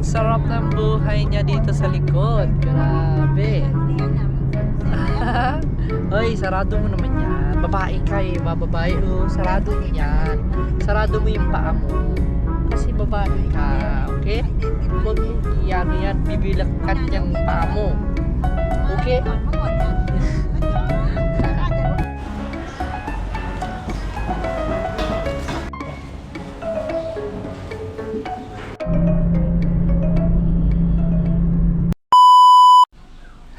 Ang sarap ng buhay niya dito sa likod. Grabe. Hoy, sarado mo naman yan. Babae ka eh, bababae. Oh, sarado mo yan. Sarado mo yung paa mo. Kasi babae ka, okay? Huwag mo yan, bibilakkat yung paa mo. Okay?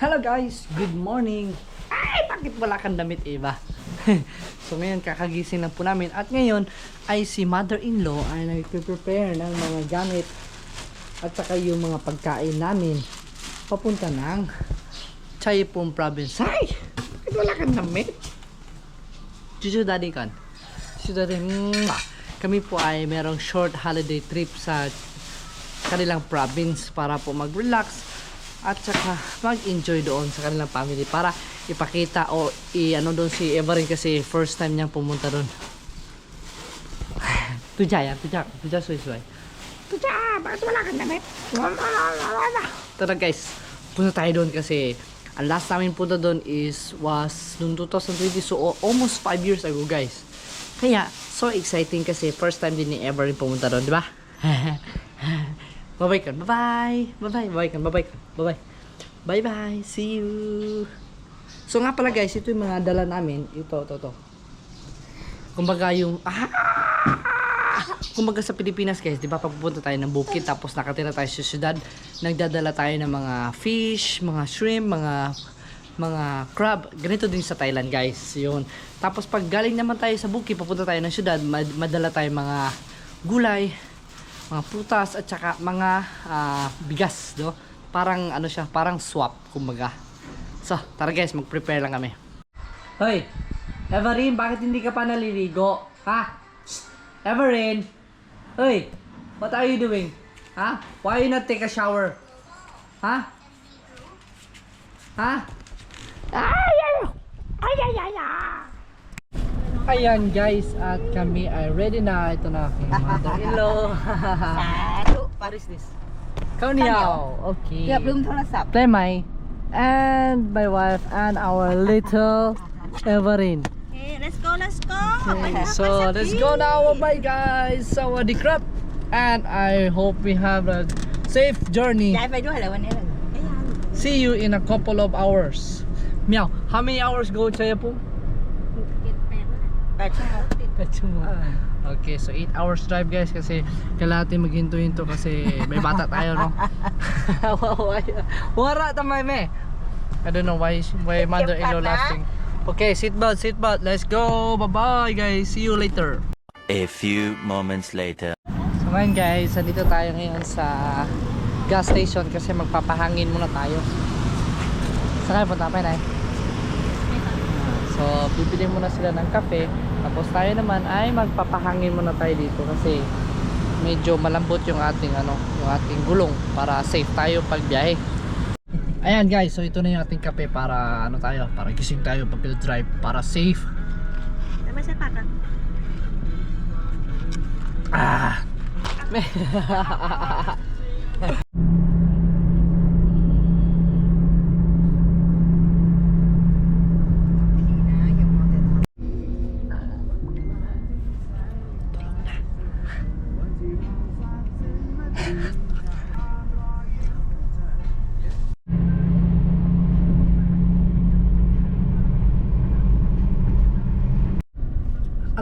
Hello guys, good morning. Ay, bakit wala kang damit, Eva? So ngayon kakagising lang po namin at ngayon ay si mother-in-law ay nagpe-prepare ng mga gamit at saka yung mga pagkain namin papunta ng Chayapon province. Ay, bakit wala kang damit? Juju daddy kan. Juju daddy, kami po ay merong short holiday trip sa kanilang province para po mag-relax at saka mag-enjoy doon sa kanilang family para ipakita o ano doon si Eva rin kasi first time niyang pumunta doon. Tuja, suy. Tuja, bakit wala kang damit? Tara guys, punta tayo doon kasi ang last namin punta doon was noong 2020, so almost 5 years ago guys. Kaya so exciting kasi first time din ni Eva rin pumunta doon, di ba? Bye-bye kan. Bye-bye. See you. So nga pala guys, ito yung mga dala namin. Ito. Kumbaga yung kumbaga sa Pilipinas guys, di ba papupunta tayo ng bukid tapos nakatira tayo sa syudad, nagdadala tayo ng mga fish, mga shrimp, mga crab. Ganito din sa Thailand guys. Yun. Tapos pag galing naman tayo sa bukid, papunta tayo ng syudad, madala tayo mga gulay, mga prutas at saka mga bigas, no? Parang ano siya, parang swap kumbaga. So, tara guys, mag-prepare lang kami. Hoy, Everin, bakit hindi ka pa naliligo? Ha? Everin! Hoy, what are you doing? Ha? Why you not take a shower? Ha? Ha? Ayan guys, at kami ay ready na. Ito na aking mother-in-law. What is this? Kauniao. Okay. Play my and my wife and our little Everin. Okay, let's go. Okay, so let's go now, bye guys. Sawadee krap. And I hope we have a safe journey. See you in a couple of hours. Meow. How many hours go Chayapon? 8 Okay, so 8 hours drive guys kasi kailangan natin maghinto-hinto kasi may bata tayo, no? Wara tamay me. I don't know why mother-in-law laughing. Okay, seatbelt. Let's go. Bye-bye guys. See you later. A few moments later. So ngayon guys, nandito tayo ngayon sa gas station kasi magpapahangin muna tayo. Saan kayo punta pa na? So, bibili muna sila ng kape. Tapos tayo naman ay magpapahangin muna tayo dito kasi medyo malambot yung ating gulong para safe tayo pag biyahe. Ayan guys, so ito na yung ating kape para para gising tayo pag drive para safe.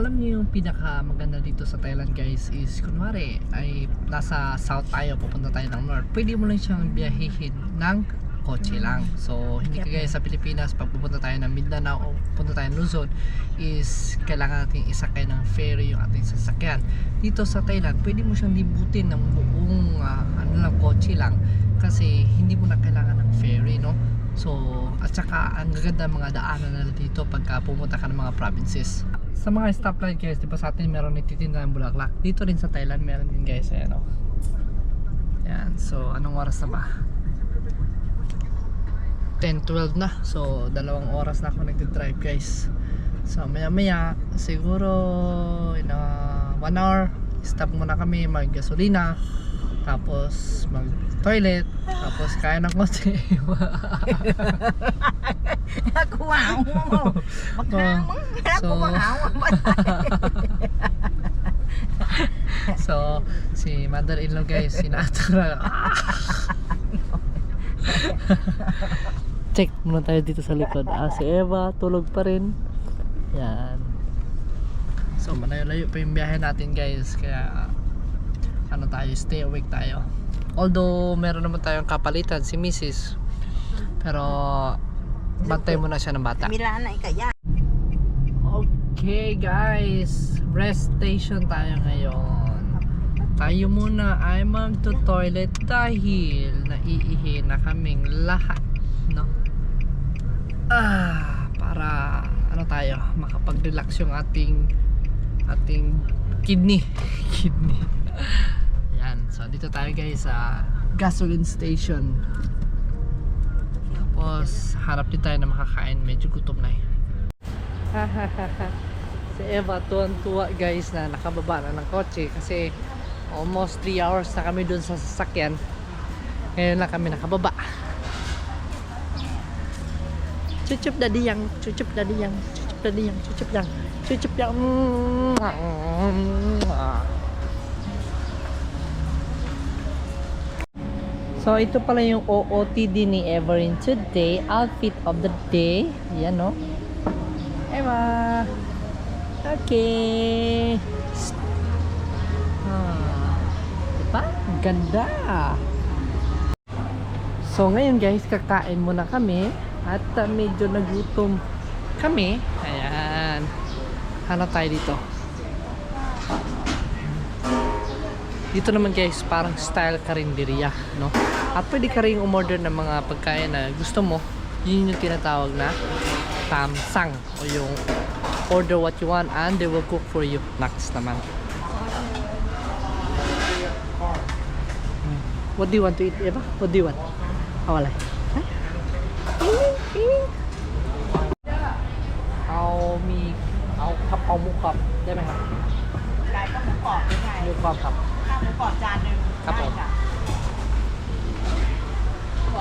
Alam niyo yung pinaka maganda dito sa Thailand guys is kunwari ay nasa south tayo, pupunta tayo ng north, pwede mo lang siyang biyahihin ng kotse lang. So hindi kagaya sa Pilipinas pag pupunta tayo ng Mindanao o pupunta tayo ng Luzon is kailangan natin isakay ng ferry yung ating sasakyan. Dito sa Thailand pwede mo siyang libutin ng buong kotse lang kasi hindi mo na kailangan ng ferry, no? So at saka ang gaganda mga daanan na dito pagka pumunta ka ng mga provinces. Sa mga stoplight guys, di ba sa atin meron nagtitinda ng bulaklak. Dito rin sa Thailand meron din guys, ayan o. Yan, so anong oras na ba? 10-12 na. So 2 oras na ako nagdidrive guys. So maya maya siguro in 1 hour stop muna kami mag gasolina tapos mag-toilet, tapos kain ng kotse. Kuwaw mo. Maghamang. So, so si mother-in-law guys, sinatra. Check muna tayo dito sa likod. Si Eva, tulog pa rin. Yan. So, malayo-layo pa yung biyahe natin guys. Kaya, ano tayo, stay awake tayo. Although, meron naman tayong kapalitan, si Mrs. Pero, bantay muna siya ng bata. Milana ikaya. Okay guys, rest station tayo ngayon. Tayo muna ay magto-toilet dahil naiihi na kaming lahat, no? Para ano tayo, makapag-relax yung ating kidney. Yan, so dito tayo guys sa gasoline station. Tapos harap din tayo na makakain, medyo gutom na eh. Si Eva tuwan-tuwa guys na nakababa na ng kotse kasi almost 3 hours na kami dun sa sasakyan. Ngayon lang kami nakababa. Chuchup daddy yang, chuchup daddy yang, chuchup daddy yang, chuchup yang, chuchup yang. So ito pala yung OOTD ni Everin today, outfit of the day. Yan no. Eva. Okay. Diba? Ganda. So ngayon guys, kakain muna kami at medyo nagutom kami. Ayan. Hanap tayo dito. Dito naman guys, parang style karinderya, no? At pwede ka rin umorder ng mga pagkain na gusto mo. Yun yung tinatawag na tamsang o yung order what you want and they will cook for you. Next naman. What do you want to eat, Eva? What do you want? Wala.เอาครับเอาหมูกรอบได้ไหมครับ ได้ก็หมูกรอบได้ไง หมูกรอบครับ ข้าวหมูกรอบจานหนึ่ง ครับผม ได้จ้ะ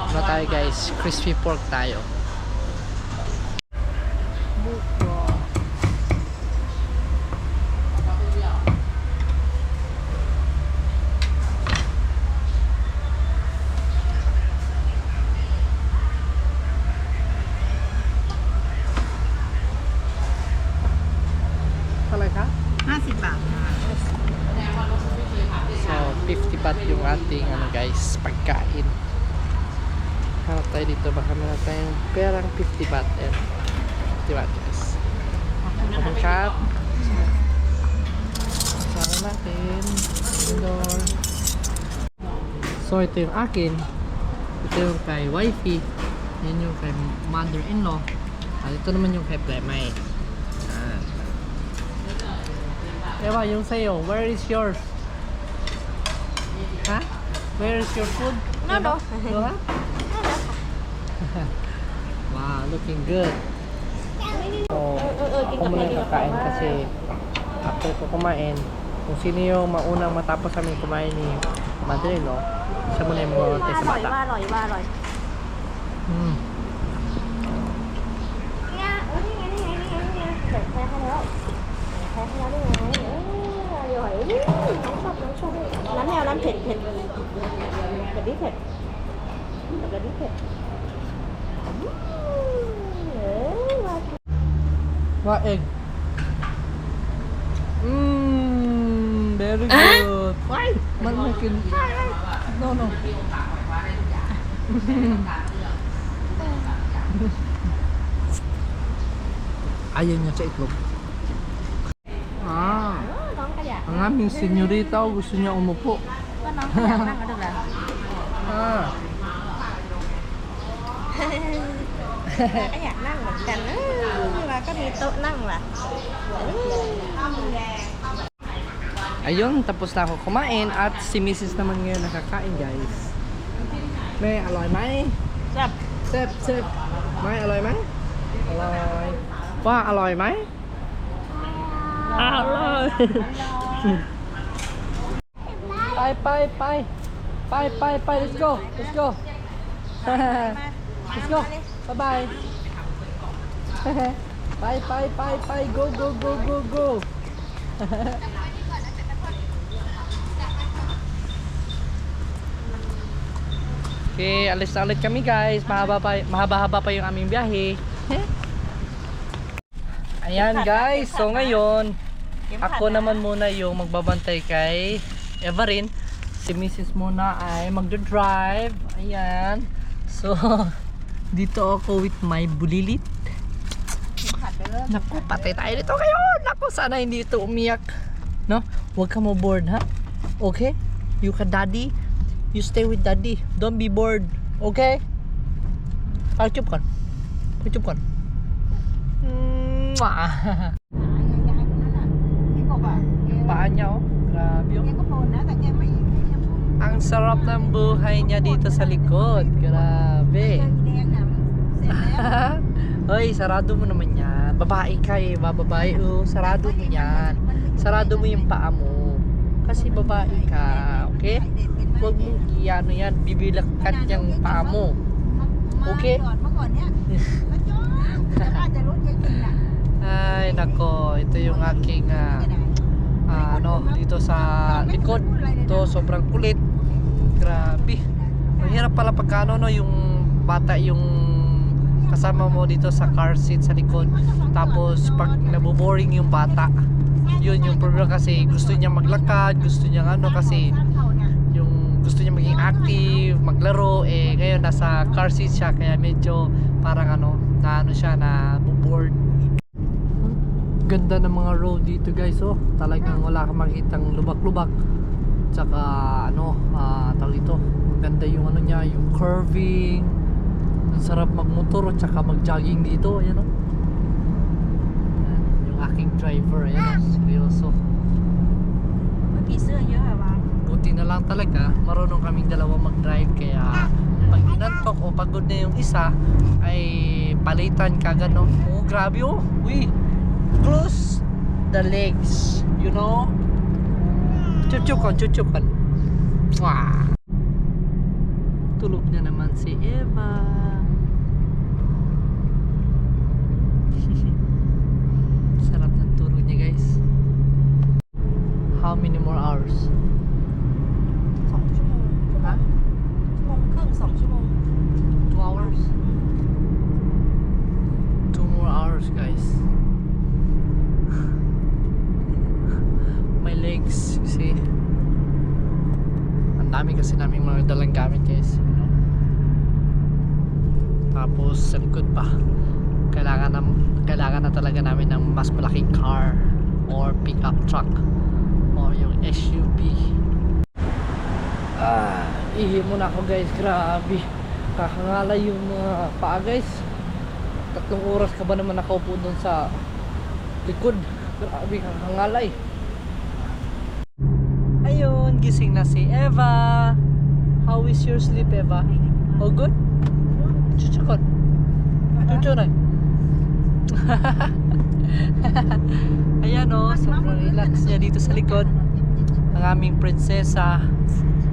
Ano tayo guys? Crispy pork tayo. Talaga? 50 บาทค่ะ So, 50 baht yung ating ano guys, pagkain. Hanap tayo dito, baka meron tayong perang 50 baht. Ayan. 50 baht guys. Open shop. Sara natin. Indoor. So, ito yung akin. Ito yung kay wifey. Yan yung kay mother-in-law. At ito naman yung kay Plemay. Ayan. Eva, yung sa'yo, where is yours? Ha? Where is your food? No. You have? Wow, looking good. So, ako muna kakain kasi after ko kumain, kung sino yung maunang matapos kami kumain ni mother-in-law, siya muna yung mga sa ว่าอร่อย bata. ว่าอร่อยว่าอร่อย Mm. เนี่ยนี่ไงนี่ไงนี่ไงนี่ไงเปิดแพ้ให้แล้วแพ้ให้แล้วนี่ไงอร่อยน้องชอบน้ำแนวน้ำเผ็ดนี่เผ็ดแบบนี้เผ็ด What egg? Very good. Why? Makin. No. Ayaw niya sa itlog. Ah, น้องก็อยาก ang aming senyorita gusto niya umupo. ก็น้องก็อยากนั่งก็ได้ Ah. ก็อยากนั่งเหมือนกันเราก็มีโต๊ะนั่งล่ะ Ayun, tapos na ako kumain at si Mrs. naman ngayon nakakain guys. May aloy mai? จับ Sep. Mai aloy mai? Aloy. Wow, aloy mai? Aloy. Bye. ไป let's go let's go let's go bye bye ไป go go Okay, alis na ulit kami guys. Mahaba-haba pa yung aming biyahe. Ayan guys, so ngayon ako naman muna yung magbabantay kay Everin. Si Mrs. muna ay magdodrive. Ayan. So, dito ako with my bulilit. Naku, patay tayo dito ngayon. Naku, sana hindi ito umiyak. No? Huwag ka mo bored, ha? Okay? You ka daddy. You stay with daddy. Don't be bored. Okay? Pachup kan. Mwah. Paan niya oh. Grabe oh. Ang sarap ng buhay niya dito sa likod. Grabe. Hoy, sarado mo naman yan. Babae ka eh. Babae oh. Sarado mo yan. Sarado mo yung paa mo. Kasi babae ka. Okay? Huwag mong ano yan. Bibilakkat yung paa mo. Okay? Ay nako, ito yung aking dito sa likod. Ito sobrang kulit. Grabe. Mahirap pala pagka yung bata yung kasama mo dito sa car seat sa likod. Tapos pag naboboring yung bata, yun yung problema kasi gusto niya maglakad, gusto niya kasi yung gusto niya maging active, maglaro ngayon nasa car seat siya kaya medyo parang siya na bored. Ganda ng mga road dito guys oh. Talagang wala kang makitang lubak-lubak. Tsaka tawag dito. Maganda yung niya, yung curving. Ang sarap magmotor tsaka mag-jogging dito, ayan oh. Ayan, yung aking driver, ayan oh, seryoso. Buti na lang talaga, marunong kaming dalawa mag-drive kaya pag inantok o pagod na yung isa ay palitan kagad no. Oh, grabe oh. Uy. Close the legs, you know. Chuchukan. Mwah. Tulog na naman si Eva. Sarap ng tulog niya guys. How many more hours? 2 hours? 2 more hours guys. My legs, you see. Ang dami kasi namin mga dalang gamit guys, you know? Tapos sa likod pa kailangan na talaga namin ng mas malaking car or pickup truck or yung SUV. Ihi muna ako guys, grabe kakangalay yung paa guys. 3 oras ka ba naman nakaupo dun sa likod, grabe kakangalay. Ayun, gising na si Eva. How is your sleep, Eva? Oh, good? Chuchukon. Chuchunan. Ayan o, sobrang relax niya dito sa likod. Ang aming prinsesa.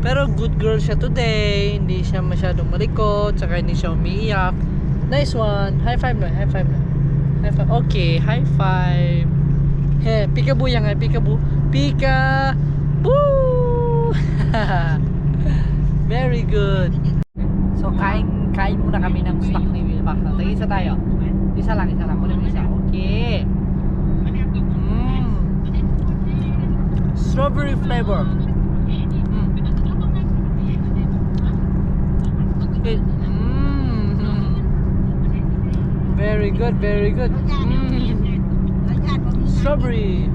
Pero good girl siya today. Hindi siya masyadong malikot. Tsaka hindi siya umiiyak. Nice one. High five na. High five. Okay, high five. Hey, peekaboo yan nga. Peekaboo. Woo! Very good. So kain muna kami ng stock ni Wilmax. Tag-isa tayo. Isa lang. Kunin mo isa. Okay. Strawberry flavor. Very good. Strawberry.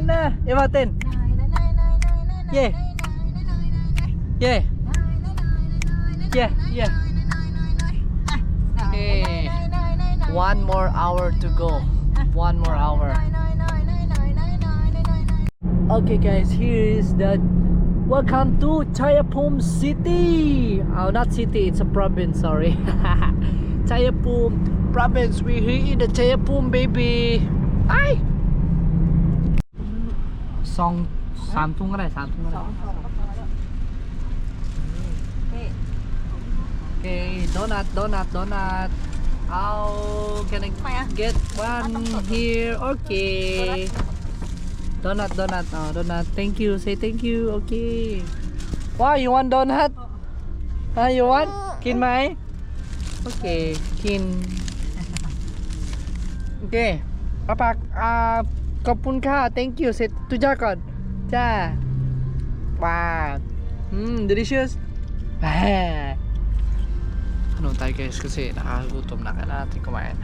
Na. Iwatin. Yeah. Okay. 1 more hour to go. 1 more hour. Okay guys, here is the welcome to Chayapum City. Oh, not city, it's a province, sorry. Chayapum province. We're here in the Chayapum, baby. Ay! Song 3 ทุ่มก็ได้3 ทุ่มก็ได้ Okay, donut. How can I get one here? Okay. Donut. Oh, donut. Thank you. Say thank you. Okay. Wow, you want donut? You want? กินไหม Okay, กิน Okay. ป้าปักขอบคุณค่ะ thank you. Say ตุจ้าก่อน จ้า Wow. Delicious. Ano tayo guys kasi nakakagutom na, kailangan natin kumain.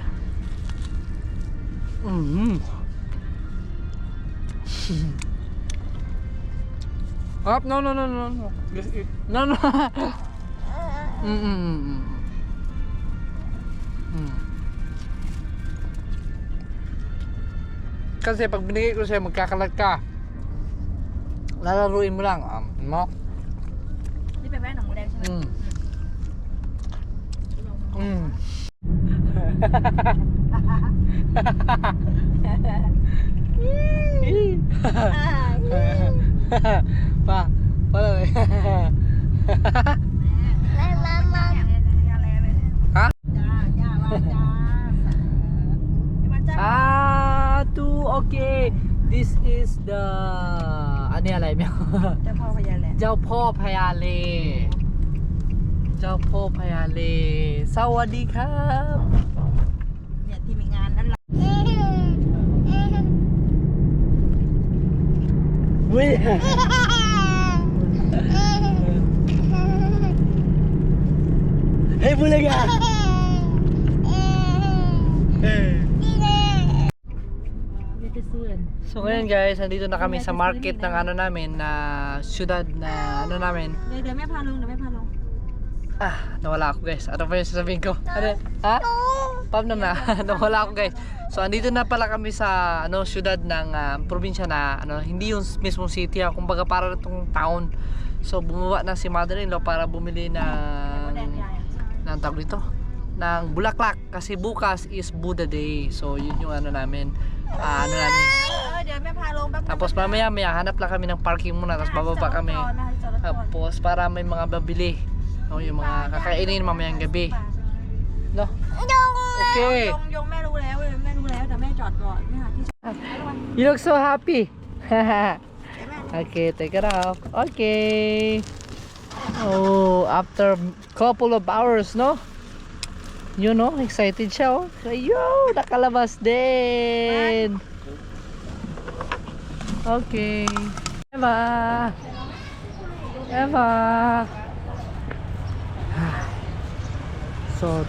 Up, no. Just eat. No. Kasi pag binigay ko sa'yo, magkakalat ka. Lalaruin mo lang. Mo? นี่เป็นแม่หนังหมูแดงใช่ไหม Pa, wala na. Ha? Okay. This is the อันนี้อะไรเนี่ย เจ้าพ่อพญาแหลม เจ้าพ่อพญาเลสวัสดีครับ เนี่ยที่มีงานนั้นแหละ เว้ยเฮ้ยพูดเลยกัน So ngayon guys, nandito na kami sa market ng ano namin na syudad na ano namin. เดี๋ยวแม่พาลงNawala ako guys. Ano pa yung sasabihin ko? Ano? Ha? Pam na. Nawala ako guys. So andito na pala kami sa ano syudad ng probinsya na ano hindi yung mismong city, kumbaga para itong town. So bumaba na si mother-in-law para bumili ng tawag dito, ng bulaklak kasi bukas is Buddha Day. So yun yung ano namin. Ano namin. เดี๋ยวแม่พาลงแป๊บ Tapos mamaya hanap lang kami ng parking muna, tapos bababa kami. Tapos para may mga babili. No, yung mga kakainin mamayang gabi. No? Okay. ยงแม่รู้แล้วแต่แม่จอดก่อนแม่หาที่จอด You look so happy. Okay, take it off. Okay. Oh, after couple of hours, no? You know, excited siya, oh. Yo, nakalabas din. Okay. Eva. So,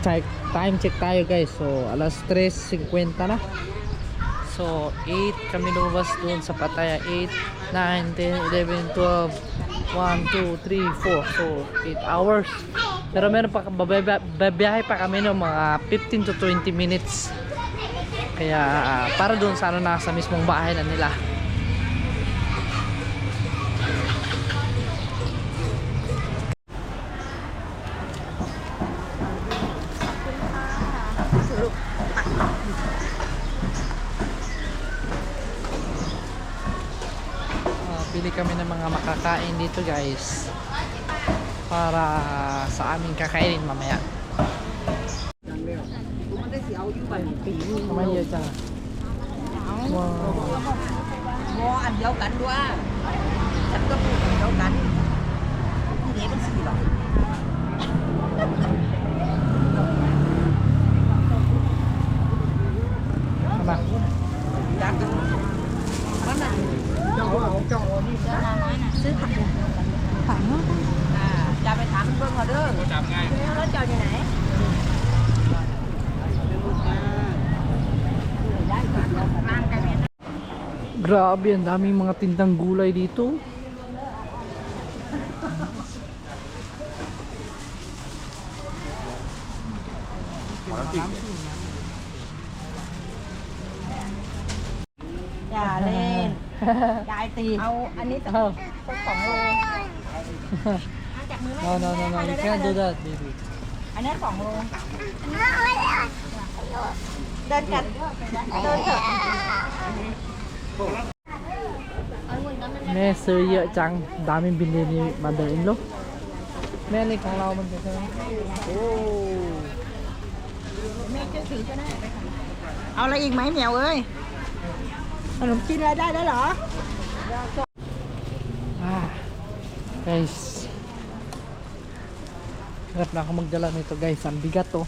time check tayo guys. So, alas 3:50 na. So, 8 kami lumabas doon sa Pattaya. 8, 9, 10, 11, 12, 1, 2, 3, 4. So, 8 hours. Pero meron pa, babiyahe pa kami ng mga 15 to 20 minutes. Kaya, para doon sa ano na sa mismong bahay na nila. Pili kami ng mga makakain dito guys para sa aming kakainin mamaya. Mamaya dyan. Wow. หม้ออันเดียวกันด้วยฉันก็พูดอันเดียวกันที่นี้มัน4 บาท Tama. อยากกินมันน่ะซื้อผักจะไปถามเพื่อนเขาเด้อจับง่ายรถจอดอยู่ไหน Grabe, ang daming mga tindang gulay dito. ยายตีเอาอันนี้สัก Oh. 2 โลจับมือแม่ No, no, no, no. You can't do that, baby. อันนี้2 โลเดินกันเดินเถอะ แม่ซื้อเยอะจัง daming binili ni mother-in-law. แม่นี่ของเรามันเป็นใช่ไหมโอ้ แม่ช่วยถือก็ได้เอาอะไรอีกไหมเหมียวเอ้ยขนมจีนอะไรได้แล้วเหรอ Guys. Hirap na ako magdala nito guys. Ang bigat to.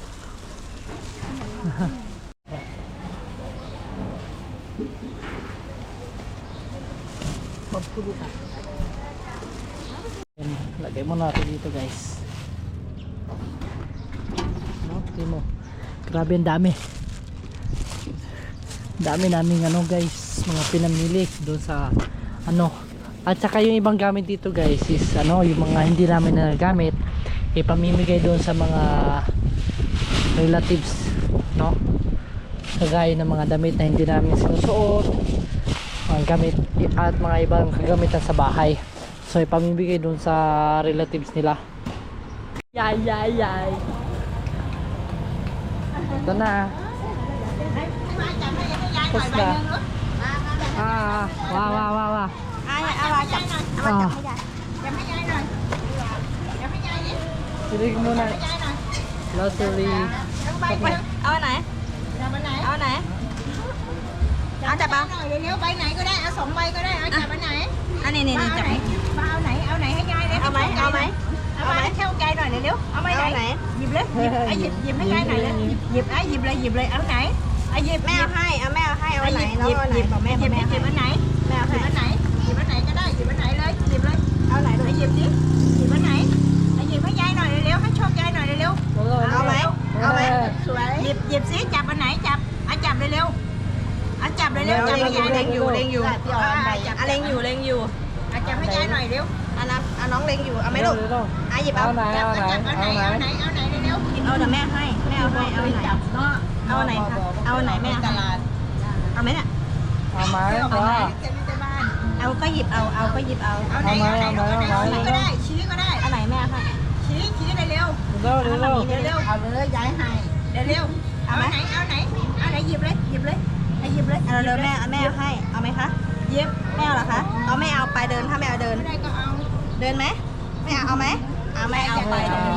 Ayan, lagay mo natin dito guys. No, tingnan mo. Grabe ang dami. Dami naming ano guys, mga pinamili doon sa ano. At saka yung ibang gamit dito guys is ano, yung mga hindi namin nagagamit ipamimigay doon sa mga relatives, no? Kagaya ng mga damit na hindi namin sinusuot, mga gamit at mga ibang kagamitan sa bahay. So ipamimigay doon sa relatives nila. Yay yay yay. Ito na. Tapos na. Wow wow wow wow. เอาจับให้ยายจับให้ยายหน่อยจับให้ยายดิ Silig mo na. ยายหน่อย Lottery. เอาไหนจับอันไหนเอาไหนเอาจับเอาหน่อยเร็วๆใบไหนก็ได้เอา2 ใบก็ได้เอาจับอันไหนอันนี้นี่จับเอาไหนให้ยายเลยเอาไหมเอาไหมเท่าใจหน่อยเร็วๆเอาไหมไหนหยิบเลยหยิบให้ยายหน่อยเลยหยิบหยิบเลยเอาไหนหยิบแม่เอาให้เอาอันไหนหยิบบอกแม่หยิบอันไหนแม่เอาให้อันไหนหยิบอันไหนก็ได้หยิบอันไหนเลยหยิบเลยเอาไหนหยิบดิหยิบอันไหนหยิบให้ยายหน่อยเร็วๆให้โชคยายหน่อยเร็วๆเอาไหมสวยหยิบสิจับอันไหนจับจับเร็วๆจับเร็วๆจับให้ยายเล็งอยู่จับเล็งอยู่จับให้ยายหน่อยเร็วน้องเล็งอยู่เอาไหมลูกหยิบเอาไหนเร็วหยิบเอาเดี๋ยวแม่ให้เอาไหนเอาไหนคะเอาไหนแม่เอาไหมเนี่ย เอาไหม เอาก็หยิบเอาก็หยิบเอาไหนก็ได้ชี้ก็ได้เอาไหนแม่ให้ชี้เลยเร็ว เร็ว เอาเลยย้ายให้เร็วเอาไหนหยิบเลยเอาเลยแม่ให้เอาไหมคะหยิบแม่เอาเหรอคะเอาไม่เอาไปเดินถ้าไม่เอาเดินไม่ได้ก็เอาเดินไหมไม่เอาไหมเอาไม่เอาไปเดินไ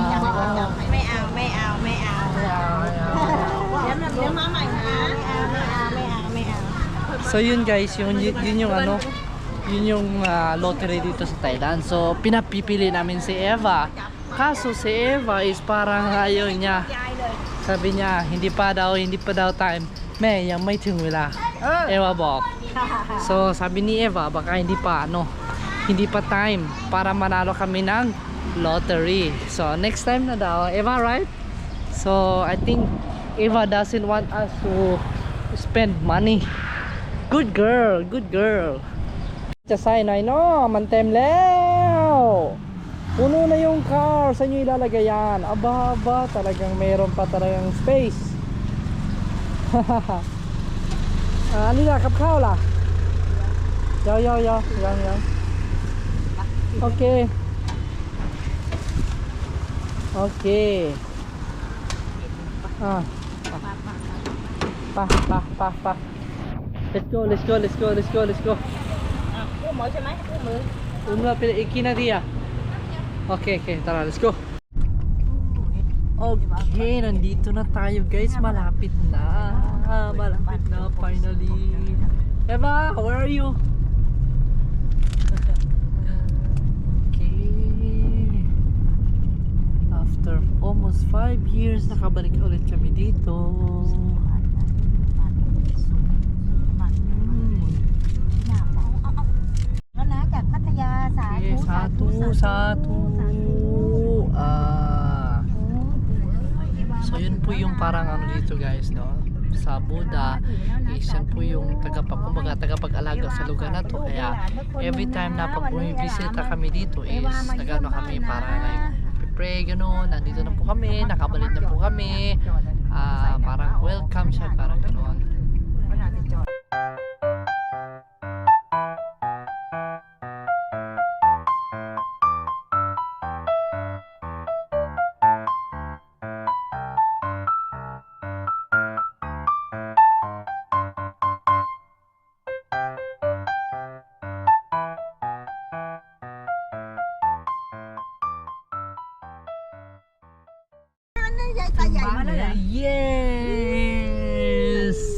ม่เอาเดี๋ยวมาใหม่นะไม่เอา So yun guys, yun yung ano, yun yung lottery dito sa Thailand. So pinapipili namin si Eva. Kaso si Eva is parang ayaw niya. Sabi niya, hindi pa daw time. Mayยังไม่ถึงเวลา Evaบอก. So sabi ni Eva, baka hindi pa time para manalo kami ng lottery. So next time na daw, Eva, right? So I think Eva doesn't want us to spend money. Good girl. Sa sign ay no, mantemแล้วpuno na yung car. Saan nyo ilalagay yan? Aba, talagang mayroon pa talagang space. Ano na, kapkaw la? Yaw. Okay. Pa. Let's go. คู่หมอใช่ไหมคู่มือ Una pila dia. Okay, tara, let's go. Okay, nandito na tayo guys. Malapit na finally. Eva, where are you? Okay. After almost 5 years, nakabalik ulit kami dito. Satu. So yun po yung parang ano dito guys, no? Sa Buddha is yan po yung tagapag-alaga sa lugar na to. Kaya every time na pag bumibisita kami dito is nagano kami para pray gano'n. Nandito na po kami, nakabalik na po kami. Parang welcome siya, parang gano'n. Yes!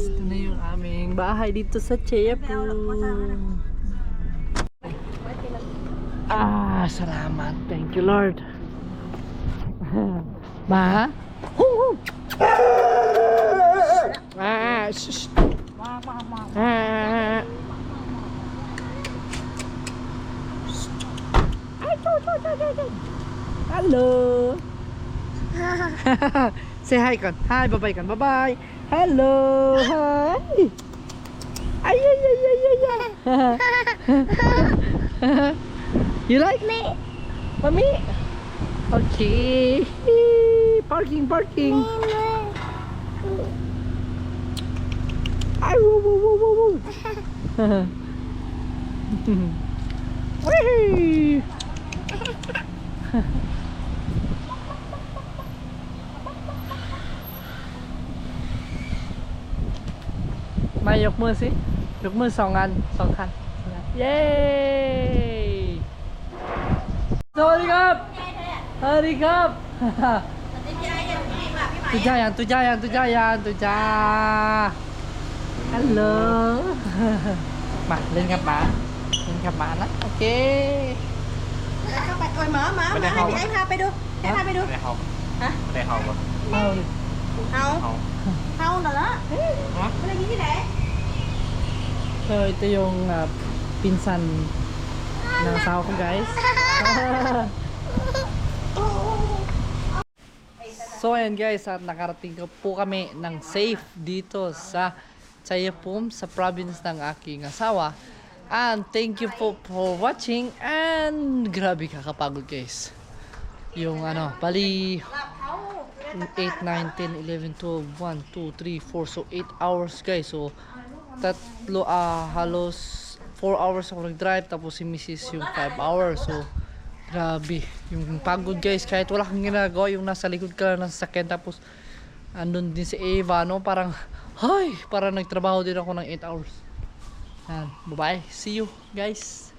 Ito na yung aming bahay dito sa Jaipur. Salamat. Thank you, Lord. Ma? Shh. Hello. Say hi kan. Hi, bye-bye kan. Bye-bye. Hello. Hi. Ay. You like me? Mommy? Okay. Parking. Ay, woo. Whee! Mai yuk mưa xí. Yuk mưa 2 อัน 2 คัน เย้ สวัสดีครับ สวัสดีครับ ตุจาฮัลโหล มาเล่นกับหมานะ โอเค เข้าไปโอ้ยหมาให้พาไปดูฮะ Đây hầu hả? เอาเหรออะไรอย่างนี้ที่ไหน So ito yung pinsan ng asawa ko guys. So ayan guys, at nakarating po kami ng safe dito sa Jaipur, sa province ng aking asawa. And thank you po for watching, and grabe kakapagod guys. Yung bali 8, 9, 10, 11, 12, 1, 2, 3, 4, so 8 hours guys. So halos 4 hours ako nag-drive, tapos si Mrs. yung 5 hours. So grabe yung pagod guys, kahit wala kang ginagawa, yung nasa likod ka ng sasakyan, tapos andun din si Eva, parang parang nagtrabaho din ako ng 8 hours. Bye bye, see you guys.